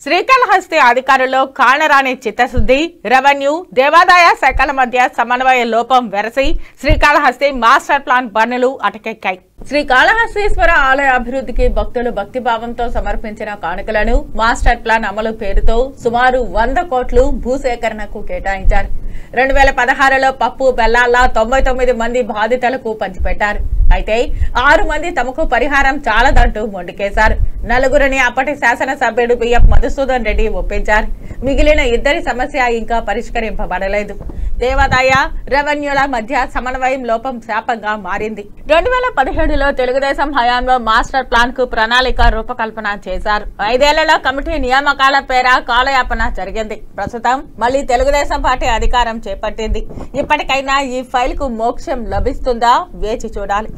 శ్రీకాళహస్తి అధికారుల్లో కానరాని చిత్తశుద్ధి, రెవెన్యూ, దేవాదాయ శాఖల మధ్య సమన్వయ లోపం వెరసి శ్రీకాళహస్తి మాస్టర్ ప్లాన్ పనులు అటకెక్కాయి. శ్రీకాళహస్తీశ్వర ఆలయ అభివృద్ధికి భక్తులు భక్తిభావంతో సమర్పించిన కానుకలను మాస్టర్ ప్లాన్ అమలు పేరుతో సుమారు 100 కోట్లు భూసేకరణకు కేటాయించారు. 2016లో పప్పు బెల్లాల 99 మంది బాధితులకు పంచిపెట్టారు. అయితే 6 మంది తమకు పరిహారం చాలదంటూ మొండికేశారు. 4గురిని అప్పటి శాసనసభ్యుడు బిఎఫ్ మధుసూదన్ రెడ్డి ఒప్పించారు. మిగిలిన 2 సమస్య ఇంకా పరిష్కరింపబడలేదు. దేవాదాయ, రెవెన్యూల మధ్య సమన్వయం లోపం శాపంగా మారింది. 2017లో తెలుగుదేశం హయాంలో మాస్టర్ ప్లాన్ కు ప్రణాళిక రూపకల్పన చేశారు. 5 ఏళ్లలో కమిటీ నియామకాల పేర కాలయాపన జరిగింది. ప్రస్తుతం మళ్లీ తెలుగుదేశం పార్టీ అధికారం చేపట్టింది. ఇప్పటికైనా ఈ ఫైల్ కు మోక్షం లభిస్తుందా వేచి చూడాలి.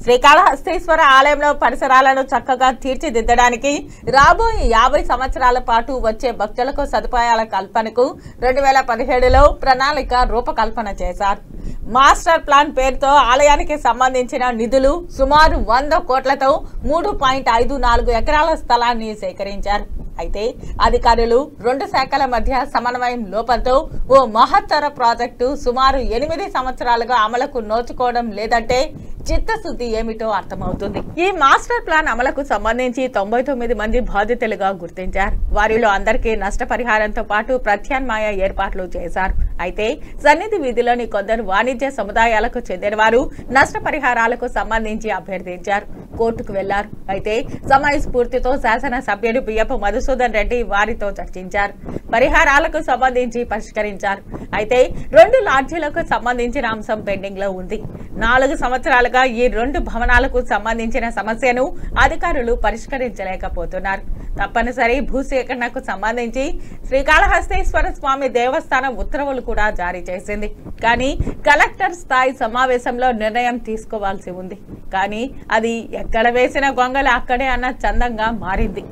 శ్రీకాళహస్తీశ్వర ఆలయంలో పరిసరాలను చక్కగా తీర్చిదిద్దడానికి రాబోయే 50 సంవత్సరాల పాటు వచ్చే భక్తులకు సదుపాయాల కల్పనకు 2017లో ప్రణాళిక రూపకల్పన చేశారు. మాస్టర్ ప్లాన్ పేరుతో ఆలయానికి సంబంధించిన నిధులు సుమారు 100 కోట్లతో 3.54 ఎకరాల స్థలాన్ని సేకరించారు. అయితే అధికారులు 2 శాఖల మధ్య సమన్వయం లోపంతో ఓ మహత్తర ప్రాజెక్టు సుమారు 8 సంవత్సరాలుగా అమలుకు నోచుకోవడం లేదంటే చిత్తశుద్ధి ఏమిటో అర్థమవుతుంది. ఈ మాస్టర్ ప్లాన్ అమలుకు సంబంధించి 99 మంది బాధితులుగా గుర్తించారు. వారిలో అందరికీ నష్టపరిహారంతో పాటు ప్రత్యామ్నాయ ఏర్పాట్లు చేశారు. అయితే సన్నిధి వీధిలోని కొందరు వాణిజ్య సముదాయాలకు చెందిన వారు నష్టపరిహారాలకు సంబంధించి అభ్యర్థించారు. కోర్టుకు వెళ్లారు. అయితే సమయస్ఫూర్తితో శాసనసభ్యుడు బియ్యపు మధుసూదన్ రెడ్డి వారితో చర్చించారు. పరిహారాలకు సంబంధించి పరిష్కరించారు. అయితే 2 లాడ్జీలకు సంబంధించిన అంశం పెండింగ్ లో ఉంది. 4 సంవత్సరాలుగా ఈ 2 భవనాలకు సంబంధించిన సమస్యను అధికారులు పరిష్కరించలేకపోతున్నారు. తప్పనిసరి భూసేకరణకు సంబంధించి శ్రీకాళహస్తీశ్వర స్వామి దేవస్థానం ఉత్తర్వులు కూడా జారీ చేసింది. కానీ కలెక్టర్ స్థాయి సమావేశంలో నిర్ణయం తీసుకోవాల్సి ఉంది. కానీ అది ఎక్కడ వేసిన గొంగలు అక్కడే అన్న చందంగా మారింది.